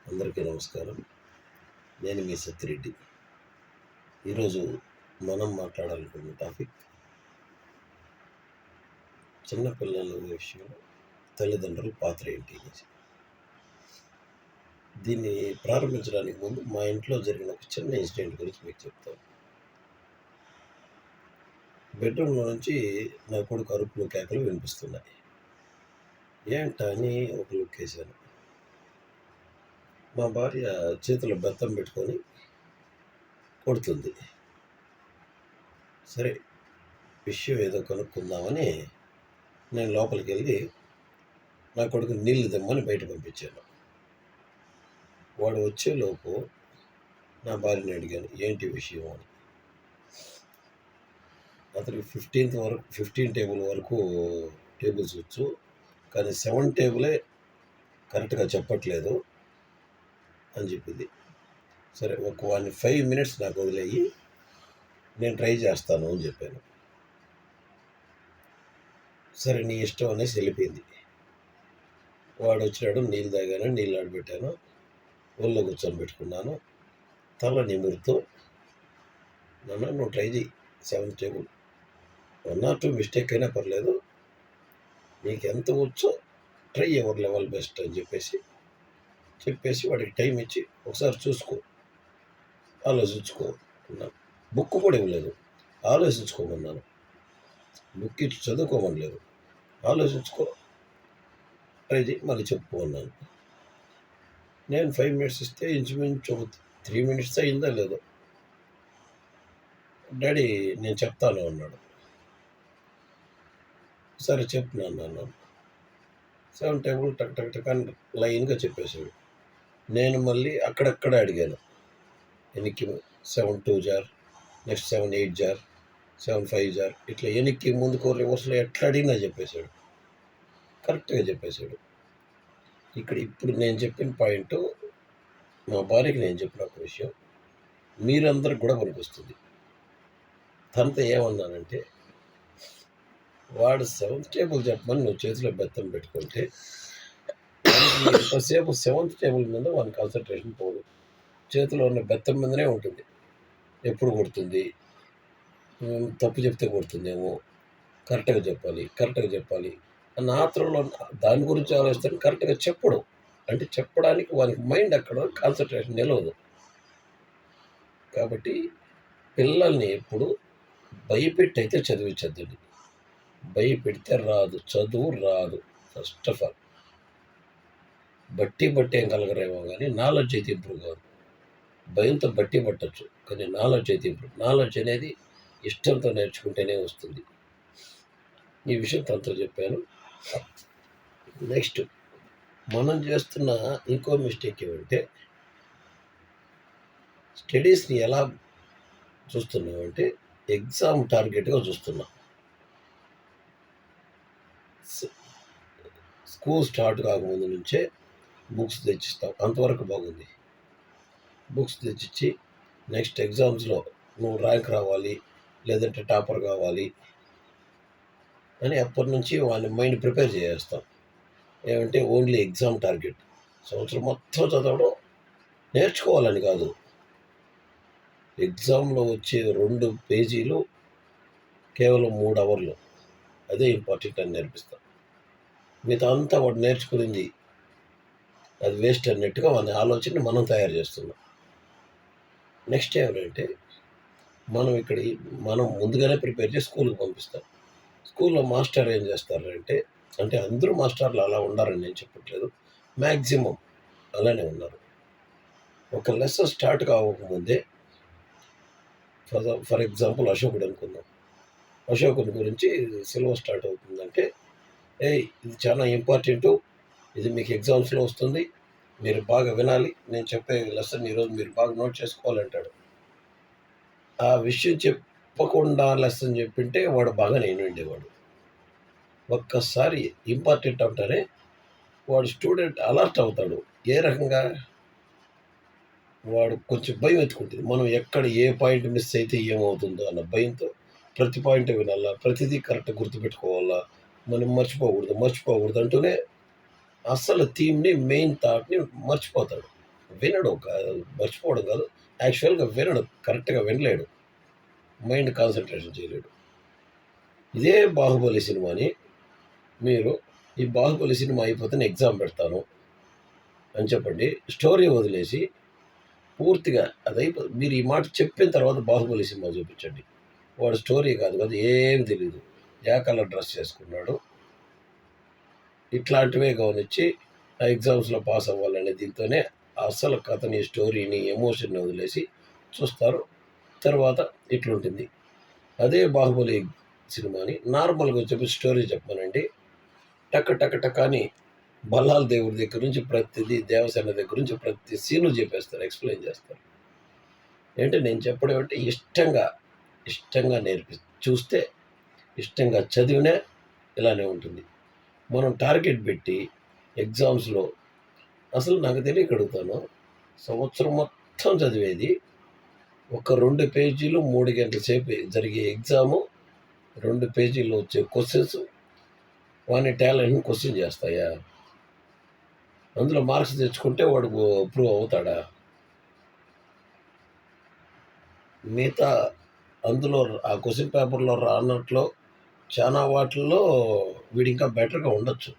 అందరికీ నమస్కారం. నేను మీ సత్తిరెడ్డి. ఈరోజు మనం మాట్లాడాలనుకున్న టాపిక్ చిన్నపిల్లల విషయంలో తల్లిదండ్రుల పాత్ర ఏంటి అనేసి. దీన్ని ప్రారంభించడానికి ముందు మా ఇంట్లో జరిగిన ఒక చిన్న ఇన్సిడెంట్ గురించి మీకు చెప్తాను. బెడ్రూమ్లో నుంచి నా కొడుకు అరుపులు కేకలు వినిపిస్తున్నాయి. ఏంటా అని ఒక లుక్ వేసాను. మా భార్య చేతిలో బెత్తం పెట్టుకొని కొడుతుంది. సరే, విషయం ఏదో కనుక్కుందామని నేను లోపలికి వెళ్ళి నా కొడుకు నీళ్లు తెమ్మని బయట పంపించాను. వాడు వచ్చేలోపు నా భార్యని అడిగాను, ఏంటి విషయం అని. అతనికి 15 టేబుల్ వరకు టేబుల్స్ వచ్చు, కానీ 7 టేబులే కరెక్ట్గా చెప్పట్లేదు అని చెప్పింది. సరే, ఒక 5 మినిట్స్ నాకు వదిలేయి, నేను ట్రై చేస్తాను అని చెప్పాను. సరే, నీ ఇష్టం అనేసి వెళ్ళిపోయింది. వాడు వచ్చినాడు, నీళ్ళు తాగాను, నీళ్ళు ఆడబెట్టాను, ఒళ్ళో కూర్చొని పెట్టుకున్నాను. తల నిమురుతూ, నాన్న నువ్వు ట్రై చేయి, 7 టేబుల్ 1 or 2 మిస్టేక్ అయినా పర్లేదు, నీకు ఎంత వచ్చో ట్రై ఎవర్ లెవెల్ బెస్ట్ అని చెప్పేసి వాడికి టైం ఇచ్చి ఒకసారి చూసుకో, ఆలోచించుకో అన్నాను. బుక్ కూడా ఇవ్వలేదు, ఆలోచించుకోమన్నాను. బుక్ ఇచ్చి చదువుకోమనలేదు, ఆలోచించుకో, ట్రై చేయి, మళ్ళీ చెప్పు అన్నాను. నేను 5 మినిట్స్ ఇస్తే ఇంచుమించు 3 మినిట్స్ అయిందా లేదో, డాడీ నేను చెప్తాను అన్నాడు. సరే చెప్తున్నాను అన్నాను. 7 టేబుల్ టక్ టక్ టక్ అని లైన్గా చెప్పేశాడు. నేను మళ్ళీ అక్కడక్కడ అడిగాను, ఎనికి 7 2 జార్, నెక్స్ట్ 7 8 జార్, 7 5 జార్, ఇట్లా ఎనికి ముందుకు రివర్స్లో ఎట్లా అడిగినా చెప్పేశాడు, కరెక్ట్గా చెప్పేశాడు. ఇప్పుడు నేను చెప్పిన పాయింట్ మా భార్యకి నేను చెప్పిన ఒక విషయం మీరందరికి కూడా పనికొస్తుంది. తనతో ఏమన్నానంటే, వాడు 7th టేబుల్ చెప్పమని నువ్వు చేతిలో బెత్తం పెట్టుకుంటే ఎంతసేపు 7th టేబుల్ మీద వాని కాన్సన్ట్రేషన్ పోదు, చేతిలో ఉన్న బెత్తం మీదనే ఉంటుంది. ఎప్పుడు కొడుతుంది, తప్పు చెప్తే కొడుతుందేమో, కరెక్ట్గా చెప్పాలి అన్న ఆత్రంలో దాని గురించి ఆలోచిస్తాను. కరెక్ట్గా చెప్పడం అంటే చెప్పడానికి వానికి మైండ్ అక్కడ కాన్సన్ట్రేషన్ నిలవదు. కాబట్టి పిల్లల్ని ఎప్పుడు భయపెట్టి అయితే చదివించద్దండి. భయపెడితే రాదు, చదువు రాదు. ఫస్ట్ ఆఫ్ ఆల్ బట్టి ఏం కలగరేమో కానీ నాలెడ్జ్ అయితే ఇంప్రూవ్ కాదు. భయంతో బట్టి పట్టచ్చు, కానీ నాలెడ్జ్ అయితే ఇంప్రూవ్. నాలెడ్జ్ అనేది ఇష్టంతో నేర్చుకుంటేనే వస్తుంది. ఈ విషయం తనతో చెప్పాను. నెక్స్ట్ మనం చేస్తున్న ఇంకో మిస్టేక్ ఏమంటే, స్టడీస్ని ఎలా చూస్తున్నామంటే ఎగ్జామ్ టార్గెట్గా చూస్తున్నాం. స్కూల్ స్టార్ట్ కాకముందు నుంచే బుక్స్ తెచ్చిస్తాం, అంతవరకు బాగుంది. బుక్స్ తెచ్చిచ్చి నెక్స్ట్ ఎగ్జామ్స్లో నువ్వు ర్యాంక్ రావాలి, లేదంటే టాపర్ కావాలి అని అప్పటి నుంచి వాళ్ళ మైండ్ ప్రిపేర్ చేసేస్తాం. ఏమంటే ఓన్లీ ఎగ్జామ్ టార్గెట్. సంవత్సరం మొత్తం చదవడం నేర్చుకోవాలని కాదు, ఎగ్జామ్లో వచ్చే 2 పేజీలు కేవలం 3 అవర్లు అదే ఇంపార్టెంట్ అని నేర్పిస్తాం. మిగతా అంతా వాడు నేర్చుకునింది అది వేస్ట్ అన్నట్టుగా వాని ఆలోచన మనం తయారు చేస్తున్నాం. నెక్స్ట్ ఏమంటే, మనం ముందుగానే ప్రిపేర్ చేసి స్కూల్కి పంపిస్తాం. స్కూల్లో మాస్టర్ ఏం చేస్తారంటే, అంటే అందరూ మాస్టర్లు అలా ఉండారని నేను చెప్పట్లేదు, మ్యాక్సిమం అలానే ఉన్నారు. ఒక లెసన్ స్టార్ట్ కావకముందే, ఫర్ ఎగ్జాంపుల్ అశోకుడు అనుకుందాం. అశోకుని గురించి సిలబస్ స్టార్ట్ అవుతుందంటే, ఇది చాలా ఇంపార్టెంటు, ఇది మీకు ఎగ్జామ్స్లో వస్తుంది, మీరు బాగా వినాలి, నేను చెప్పే లెసన్ ఈరోజు మీరు బాగా నోట్ చేసుకోవాలంటాడు. ఆ విషయం చెప్పకుండా లెసన్ చెప్పింటే వాడు బాగా ఉండేవాడు. ఒక్కసారి ఇంపార్టెంట్ అంటారే వాడు స్టూడెంట్ అలర్ట్ అవుతాడు. ఏ రకంగా? వాడు కొంచెం భయం ఎత్తుకుంటుంది, మనం ఎక్కడ ఏ పాయింట్ మిస్ అయితే ఏమవుతుందో అన్న భయంతో ప్రతి పాయింట్ వినాలా, ప్రతిదీ కరెక్ట్ గుర్తుపెట్టుకోవాలా, మనం మర్చిపోకూడదు అంటూనే అసలు థీమ్ని, మెయిన్ థాట్ని మర్చిపోతాడు. వినడు. మర్చిపోవడం కాదు, యాక్చువల్‌గా వినడు. కరెక్ట్‌గా వినలేడు. మైండ్ కాన్సంట్రేషన్ చేయలేడు. ఇదే 'బాహుబలి' సినిమాని మీరు ఈ 'బాహుబలి' సినిమా అయిపోతే నేను ఎగ్జామ్ పెడతాను అని చెప్పండి. స్టోరీ వదిలేసి పూర్తిగా మీరు ఈ మాట చెప్పిన తర్వాత 'బాహుబలి' సినిమా చూపించండి. వాడు స్టోరీ కాదు కదా, ఏం తెలీదు. ఏ కలర్ డ్రెస్ చేసుకున్నాడు, ఇట్లాంటివే గమనించి ఆ ఎగ్జామ్స్‌లో పాస్ అవ్వాలనే దీంతోనే అసలు కథని, స్టోరీని, ఎమోషన్‌ని వదిలేసి చూస్తారు. తర్వాత ఇట్లుంటుంది. అదే 'బాహుబలి' సినిమాని నార్మల్‌గా చెప్పి స్టోరీ చెప్పమనండి. టక టక టక అని బల్లాల దేవుడి దగ్గర నుంచి ప్రతిదీ, దేవసేన దగ్గర నుంచి ప్రతి సీను చెప్పేస్తారు, ఎక్స్‌ప్లెయిన్ చేస్తారు. ఏంటే నేను చెప్పడం అంటే ఇష్టంగా చూస్తే ఇష్టంగా చదివినా ఇలానే ఉంటుంది. మనం టార్గెట్ పెట్టి ఎగ్జామ్స్‌లో అసలు నాకు తెలియక అడుగుతాను. సంవత్సరం మొత్తం చదివేది ఒక 2 పేజీలు 3 గంటల సేపు జరిగే ఎగ్జాము, 2 పేజీల్లో వచ్చే క్వెషన్స్ వాని టాలెంట్‌ని క్వెషన్ చేస్తాయా? అందులో మార్క్స్ తెచ్చుకుంటే వాడు ప్రూవ్ అవుతాడా? మిగతా అందులో ఆ క్వెషన్ పేపర్‌లో రానట్లో చాలా వాటిల్లో వీడింకా బెటర్‌గా ఉండొచ్చు.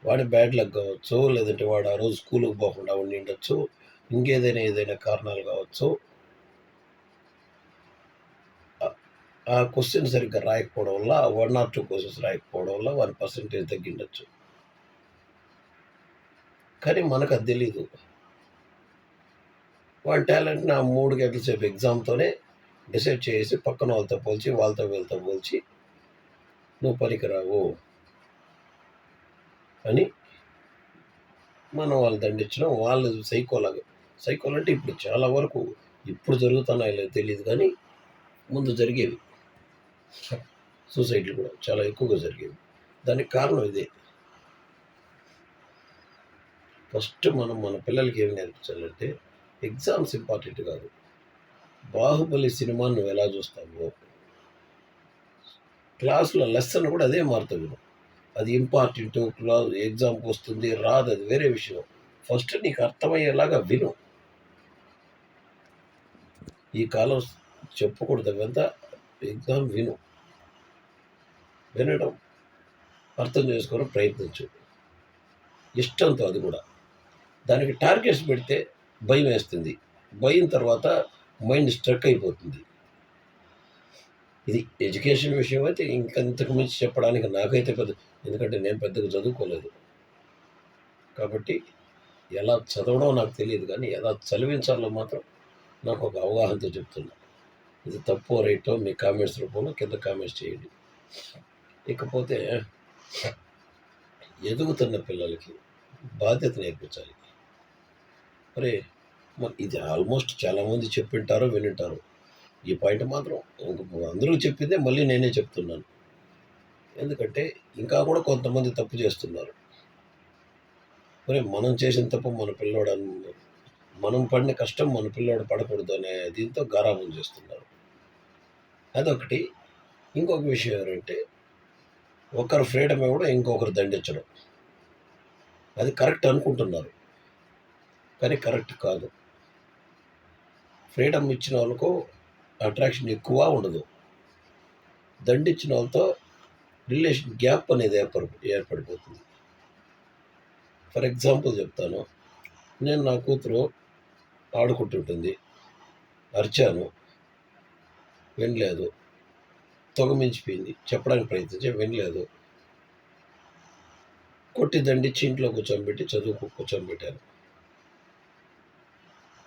వాడి బ్యాడ్ లక్ కావచ్చు, లేదంటే వాడు ఆ రోజు స్కూలుకి పోకుండా ఉండిండొచ్చు. ఏదైనా కారణాలు కావచ్చు. ఆ క్వెషన్ సరిగ్గా రాయకపోవడం వల్ల 1 ఆర్ 2 క్వెషన్స్ రాయకపోవడం వల్ల వాని పర్సెంటేజ్ తగ్గిండొచ్చు. కానీ మనకది తెలీదు. వాడి టాలెంట్‌ని ఆ 3 గంటల సేపు ఎగ్జామ్‌తోనే డిసైడ్ చేసి పక్కన వాళ్ళతో పోల్చి, వీళ్ళతో పోల్చి నువ్వు పనికిరావు అని మనం వాళ్ళు దండించడం. వాళ్ళు సైకోలు అంటే ఇప్పుడు చాలా వరకు ఇప్పుడు జరుగుతున్నాయో లేదో తెలీదు కానీ ముందు జరిగేవి. సూసైడ్‌లు కూడా చాలా ఎక్కువగా జరిగేవి. దానికి కారణం ఇదే. ఫస్ట్ మనం మన పిల్లలకి ఏం నేర్పించాలంటే ఎగ్జామ్స్ ఇంపార్టెంట్ కాదు. 'బాహుబలి' సినిమా నువ్వు ఎలా చూస్తావో క్లాస్‌లో లెసన్ కూడా అదే మారుతుంది. అది ఇంపార్టెంటు, ఎగ్జామ్‌కి వస్తుంది, రాదు, అది వేరే విషయం. ఫస్ట్ నీకు అర్థమయ్యేలాగా విను. ఈ కాలం చెప్పకూడదు అవంతా. ఎగ్జామ్ వినడం, అర్థం చేసుకోవడం ప్రయత్నించు. ఇష్టంతో అది కూడా. దానికి టార్గెట్స్ పెడితే భయం వేస్తుంది. భయం తర్వాత మైండ్ స్ట్రక్ అయిపోతుంది. ఇది ఎడ్యుకేషన్ విషయం అయితే ఇంకంతకు మించి చెప్పడానికి నాకైతే ఎందుకంటే నేను పెద్దగా చదువుకోలేదు. కాబట్టి ఎలా చదవడం నాకు తెలియదు కానీ ఎలా చదివించాలో మాత్రం నాకు ఒక అవగాహనతో చెప్తున్నా. ఇది తప్పో రైటో మీ కామెంట్స్ రూపంలో కింద కామెంట్స్ చేయండి. ఇకపోతే ఎదుగుతున్న పిల్లలకి బాధ్యత నేర్పించాలి. మరి ఇది ఆల్మోస్ట్ చాలామంది చెప్పింటారు, వినింటారు. ఈ పాయింట్ మాత్రం అందరూ చెప్పిందే మళ్ళీ నేనే చెప్తున్నాను. ఎందుకంటే ఇంకా కూడా కొంతమంది తప్పు చేస్తున్నారు. మరి మనం చేసిన తప్పు మనం పడిన కష్టం మన పిల్లోడు పడకూడదు అనే దీంతో గారాబం చేస్తున్నారు. అదొకటి. ఇంకొక విషయం ఏంటంటే ఒకరు ఫ్రీడమ్ ఇవ్వడం, ఇంకొకరు దండించడం. అది కరెక్ట్ అనుకుంటున్నారు కానీ కరెక్ట్ కాదు. ఫ్రీడమ్ ఇచ్చిన వాళ్ళకు అట్రాక్షన్ ఎక్కువ ఉండదు. దండించిన వాళ్ళతో రిలేషన్ గ్యాప్ అనేది ఏర్పడిపోతుంది. ఫర్ ఎగ్జాంపుల్ చెప్తాను. నేను నా కూతురు ఆడుకుంటుంటుంది, అరిచాను, వినలేదు. తొగమించిపోయింది. చెప్పడానికి ప్రయత్నించి వినలేదు. కొట్టి దండించి ఇంట్లో కూర్చోబెట్టి కూర్చోబెట్టాను.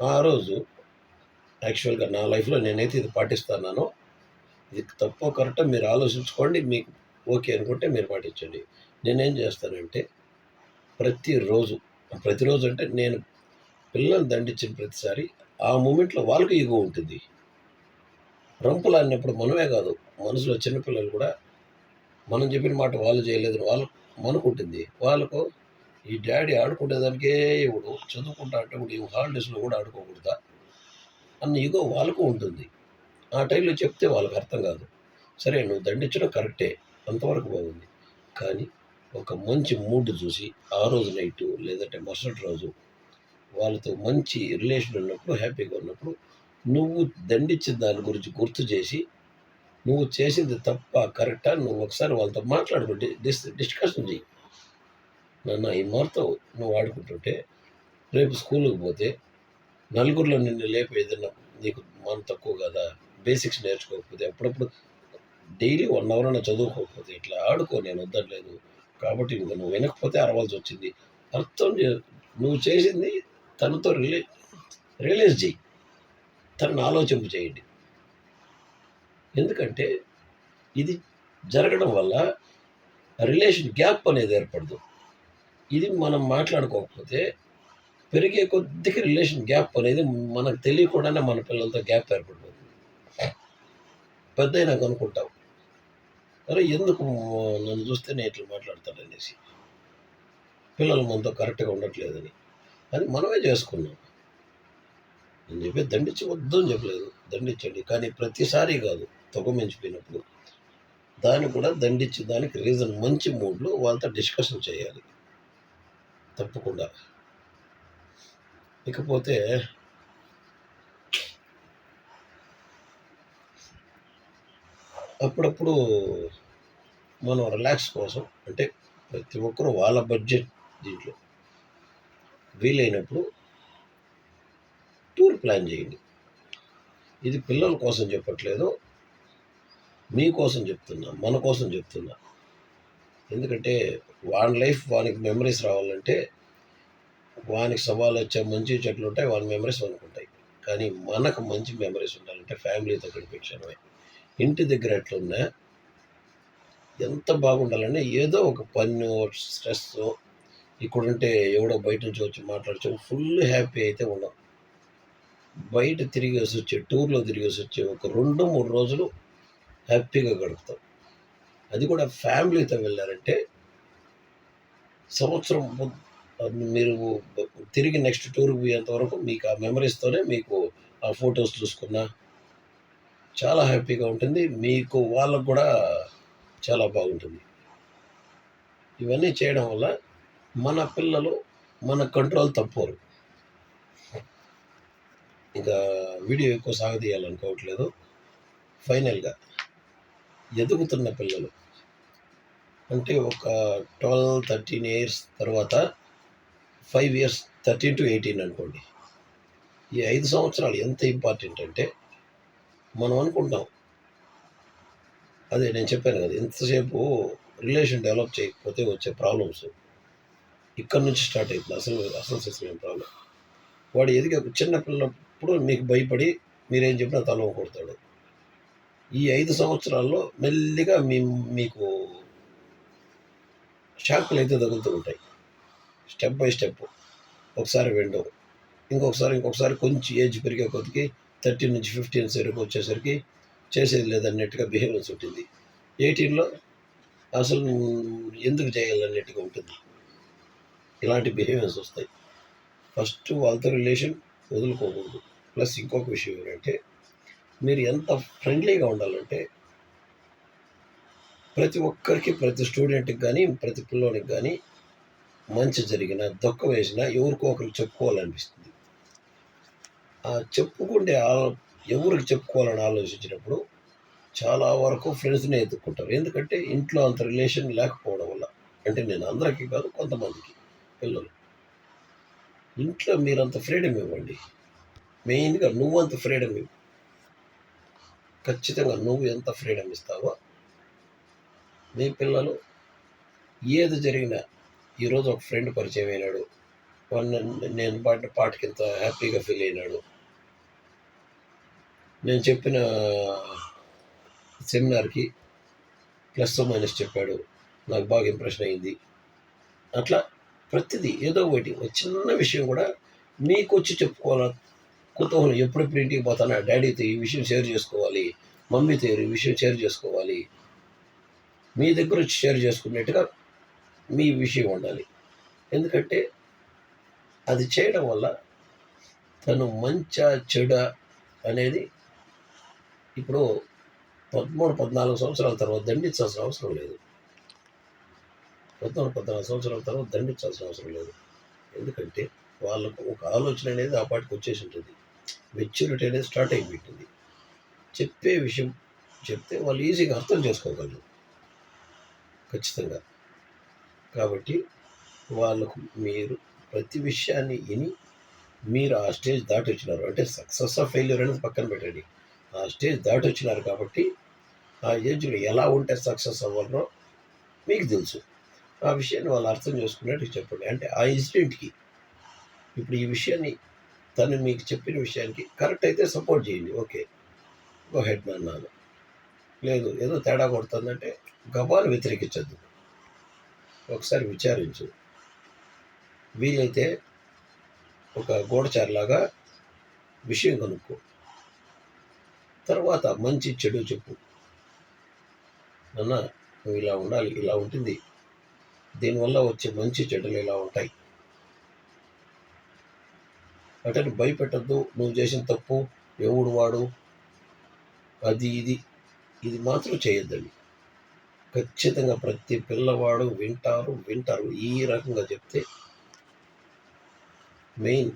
ఆ రోజు యాక్చువల్గా నా లైఫ్లో నేనైతే ఇది పాటిస్తున్నాను. ఇది తప్పో కరెక్టో మీరు ఆలోచించుకోండి. మీకు ఓకే అనుకుంటే మీరు పాటించండి. నేనేం చేస్తానంటే ప్రతిరోజు అంటే నేను పిల్లల్ని దండించిన ప్రతిసారి ఆ మూమెంట్లో వాళ్ళకి ఈగో ఉంటుంది. రంపులాడినప్పుడు మనమే కాదు, మనసులో చిన్నపిల్లలు కూడా మనం చెప్పిన మాట వాళ్ళు చేయలేదని మనకుంటుంది. వాళ్ళకు ఈ డాడీ ఆడుకునేదానికే ఇవ్వడు, చదువుకుంటా అంటే ఇప్పుడు హాలిడేస్లో కూడా ఆడుకోకూడదా అన్న ఈగో వాళ్ళకు ఉంటుంది. ఆ టైంలో చెప్తే వాళ్ళకి అర్థం కాదు. సరే నువ్వు దండించడం కరెక్టే, అంతవరకు బాగుంది. కానీ ఒక మంచి మూడ్ చూసి ఆ రోజు నైటు లేదంటే మరుసటి రోజు వాళ్ళతో మంచి రిలేషన్ ఉన్నప్పుడు, హ్యాపీగా ఉన్నప్పుడు నువ్వు దండించిన దాని గురించి గుర్తు చేసి, నువ్వు చేసింది తప్పా? కరెక్టా? నువ్వు ఒకసారి వాళ్ళతో మాట్లాడుకో. డిస్కషన్ చెయ్యి. నాన్న ఈ మాటతో నువ్వు ఆడుకుంటుంటే రేపు స్కూలుకి పోతే నలుగురిలో నిన్ను లేపి ఏదన్నా నీకు మన తక్కువ కదా, బేసిక్స్ నేర్చుకోకపోతే అప్పుడప్పుడు డైలీ 1 అవర్ అన్నా చదువుకోకపోతే ఇట్లా ఆడుకో, నేను వద్దనలేదు. కాబట్టి ఇంక నువ్వు వినకపోతే అరవాల్సి వచ్చింది. అర్థం నువ్వు చేసింది తనతో రియలైజ్ చెయ్యి. తనని ఆలోచింపు చేయండి. ఎందుకంటే ఇది జరగడం వల్ల రిలేషన్ గ్యాప్ అనేది ఏర్పడదు. ఇది మనం మాట్లాడుకోకపోతే పెరిగే కొద్దికి రిలేషన్ గ్యాప్ అనేది మనకు తెలియకుండానే మన పిల్లలతో గ్యాప్ ఏర్పడిపోతుంది. పెద్దయినాక అనుకుంటాం, అరే ఎందుకు నన్ను చూస్తేనే ఇట్లా మాట్లాడతాడనేసి, పిల్లలు మనతో కరెక్ట్గా ఉండట్లేదని. అది మనమే చేసుకున్నాం. నేను చెప్పేది దండించవద్దు అని చెప్పలేదు, దండించండి. కానీ ప్రతిసారి కాదు, మించిపోయినప్పుడు దాన్ని కూడా దండించి దానికి రీజన్ మంచి మూడ్లో వాళ్ళతో డిస్కషన్ చేయాలి తప్పకుండా. ఇకపోతే అప్పుడప్పుడు మనం రిలాక్స్ కోసం అంటే ప్రతి ఒక్కరూ వాళ్ళ బడ్జెట్ దీంట్లో వీలైనప్పుడు టూర్ ప్లాన్ చేయండి. ఇది పిల్లల కోసం చెప్పట్లేదు, మీకోసం చెప్తున్నా, మన కోసం చెప్తున్నా. ఎందుకంటే వాని లైఫ్ వానికి మెమరీస్ రావాలంటే వానికి సవాళ్ళు వచ్చే మంచి చెట్లు ఉంటాయి, వాని మెమరీస్ అనుకుంటాయి. కానీ మనకు మంచి మెమరీస్ ఉండాలంటే ఫ్యామిలీతో గడిపే క్షణమే. ఇంటి దగ్గర ఎట్లున్నా ఎంత బాగుండాలంటే ఏదో ఒక పన్ను స్ట్రెస్ ఇక్కడుంటే ఎవడో బయట నుంచి వచ్చి మాట్లాడచ్చు, ఫుల్ హ్యాపీ అయితే ఉన్నాం. బయట తిరిగేసి వచ్చే టూర్లో తిరిగేసి వచ్చే ఒక 2-3 రోజులు హ్యాపీగా గడుపుతాం. అది కూడా ఫ్యామిలీతో వెళ్ళారంటే సంవత్సరం మీరు తిరిగి నెక్స్ట్ టూర్కి పోయేంత వరకు మీకు ఆ మెమరీస్తోనే మీకు ఆ ఫొటోస్ చూసుకున్నా చాలా హ్యాపీగా ఉంటుంది. మీకు వాళ్ళకు కూడా చాలా బాగుంటుంది. ఇవన్నీ చేయడం వల్ల మన పిల్లలు మన కంట్రోల్ తప్పరు. ఇంకా వీడియో ఎక్కువ సాగదీయాలనుకోవట్లేదు. ఫైనల్గా ఎదుగుతున్న పిల్లలు అంటే ఒక 12-13 ఇయర్స్ తర్వాత 5 ఇయర్స్ 13-18 అనుకోండి. ఈ 5 సంవత్సరాలు ఎంత ఇంపార్టెంట్ అంటే మనం అనుకుంటాం, అదే నేను చెప్పాను కదా, ఎంతసేపు రిలేషన్ డెవలప్ చేయకపోతే వచ్చే ప్రాబ్లమ్స్ ఇక్కడ నుంచి స్టార్ట్ అవుతుంది. అసలు సిస్టమ్ ప్రాబ్లం. వాడు ఎదిగే చిన్న పిల్లప్పుడు మీకు భయపడి మీరేం చెప్పినా తల కొడతాడు. ఈ 5 సంవత్సరాల్లో మెల్లిగా మీకు షాక్లు అయితే తగులుతూ ఉంటాయి, స్టెప్ బై స్టెప్. ఒకసారి వినడం, ఇంకొకసారి కొంచెం ఏజ్ పెరిగే కొద్దికి 13-15 సరికి వచ్చేసరికి చేసేది లేదన్నట్టుగా బిహేవియర్స్ ఉంటుంది. 18లో అసలు ఎందుకు చేయాలన్నట్టుగా ఉంటుంది. ఇలాంటి బిహేవియర్స్ వస్తాయి. ఫస్ట్ వాళ్ళతో రిలేషన్ వదులుకోకూడదు. ప్లస్ ఇంకొక విషయం ఏంటంటే మీరు ఎంత ఫ్రెండ్లీగా ఉండాలంటే ప్రతి ఒక్కరికి, ప్రతి స్టూడెంట్కి కానీ ప్రతి పిల్లోనికి కానీ మంచి జరిగినా దుఃఖం వేసినా ఎవరికో ఒకరికి చెప్పుకోవాలనిపిస్తుంది. ఆ చెప్పుకుంటే ఎవరికి చెప్పుకోవాలని ఆలోచించినప్పుడు చాలా వరకు ఫ్రెండ్స్ని ఎత్తుక్కుంటారు. ఎందుకంటే ఇంట్లో అంత రిలేషన్ లేకపోవడం వల్ల. అంటే నేను అందరికీ కాదు, కొంతమందికి పిల్లలు. ఇంట్లో మీరంత ఫ్రీడమ్ ఇవ్వండి. మెయిన్గా నువ్వంత ఫ్రీడమ్ ఇవ్వు. ఖచ్చితంగా నువ్వు ఎంత ఫ్రీడమ్ ఇస్తావో మీ పిల్లలు ఏది జరిగినా, ఈరోజు ఒక ఫ్రెండ్ పరిచయం అయినాడు, నేను పాడిన పాటకి ఇంత హ్యాపీగా ఫీల్ అయినాడు, నేను చెప్పిన సెమినార్కి ప్లస్ మైనస్ చెప్పాడు, నాకు బాగా ఇంప్రెషన్ అయింది. అట్లా ప్రతిదీ ఏదో ఒకటి, ఒక చిన్న విషయం కూడా మీకు వచ్చి చెప్పుకోవాలి. కుతూహలం, ఎప్పుడెప్పుడు ఇంటికి పోతానా, డాడీతో ఈ విషయం షేర్ చేసుకోవాలి, మమ్మీతో ఈ విషయం షేర్ చేసుకోవాలి, మీ దగ్గర వచ్చి షేర్ చేసుకునేట్టుగా మీ విషయం ఉండాలి. ఎందుకంటే అది చేయడం వల్ల తను మంచా చెడా అనేది ఇప్పుడు 13-14 సంవత్సరాల తర్వాత దండించాల్సిన అవసరం లేదు. 14 సంవత్సరాల తర్వాత దండించాల్సిన అవసరం లేదు. ఎందుకంటే వాళ్ళకు ఒక ఆలోచన అనేది ఆ పాటికి వచ్చేసి ఉంటుంది. మెచ్యూరిటీ అనేది స్టార్ట్ అయిపోయింటుంది. చెప్పే విషయం చెప్తే వాళ్ళు ఈజీగా అర్థం చేసుకోగలరు ఖచ్చితంగా. కాబట్టి వాళ్ళకు మీరు ప్రతి విషయాన్ని విని మీరు ఆ స్టేజ్ దాటి వచ్చినారు అంటే సక్సెస్ ఆఫ్ ఫెయిల్యూర్ అనేది పక్కన పెట్టండి. ఆ స్టేజ్ దాటి వచ్చినారు కాబట్టి ఆ ఏజ్లో ఎలా ఉంటే సక్సెస్ అవ్వాలో మీకు తెలుసు. ఆ విషయాన్ని వాళ్ళు అర్థం చేసుకునేట్టు చెప్పండి. అంటే ఆ ఇన్సిడెంట్కి ఇప్పుడు ఈ విషయాన్ని తను మీకు చెప్పిన విషయానికి కరెక్ట్ అయితే సపోర్ట్ చేయండి. ఓకే, గో హెడ్ అన్నాను. లేదు ఏదో తేడా కొడుతుందంటే గబాలు వ్యతిరేకించద్దు. ఒకసారి విచారించు. వీలైతే ఒక గూఢచారిలాగా విషయం కనుక్కో. తర్వాత మంచి చెడు చెప్పు. నాన్న నువ్వు ఇలా ఉండాలి, ఇలా ఉంటుంది, దీనివల్ల వచ్చే మంచి చెడులు ఇలా ఉంటాయి. అంటే భయపెట్టద్దు. నువ్వు చేసిన తప్పు ఎవడు వాడు అది ఇది మాత్రం చేయొద్దండి. ఖచ్చితంగా ప్రతి పిల్లవాడు వింటారు. ఈ రకంగా చెప్తే మెయిన్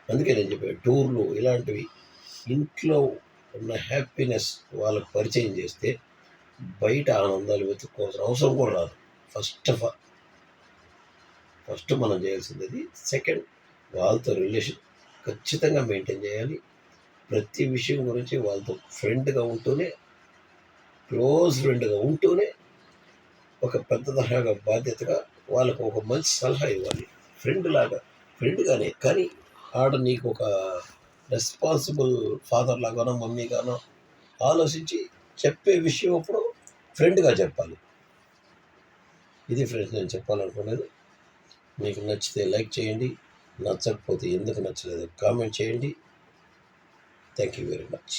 అందుకే నేను చెప్పాను టూర్లు ఇలాంటివి ఇంట్లో ఉన్న హ్యాపీనెస్ వాళ్ళకు పరిచయం చేస్తే బయట ఆనందాలు వెతుక్కోవాల్సిన అవసరం కూడా రాదు. ఫస్ట్ మనం చేయాల్సింది అది. సెకండ్, వాళ్ళతో రిలేషన్ ఖచ్చితంగా మెయింటైన్ చేయాలి. ప్రతి విషయం గురించి వాళ్ళతో క్లోజ్ ఫ్రెండ్గా ఉంటూనే ఒక పెద్ద తరహాగా బాధ్యతగా వాళ్ళకు ఒక మంచి సలహా ఇవ్వాలి. ఫ్రెండ్గానే కానీ ఆడ నీకు ఒక రెస్పాన్సిబుల్ ఫాదర్ లాగానో మమ్మీగానో ఆలోచించి చెప్పే విషయం అప్పుడు ఫ్రెండ్గా చెప్పాలి. ఇది ఫ్రెండ్స్ నేను చెప్పాలనుకునేది. మీకు నచ్చితే లైక్ చేయండి, నచ్చకపోతే ఎందుకు నచ్చలేదు కామెంట్ చేయండి. Thank you very much.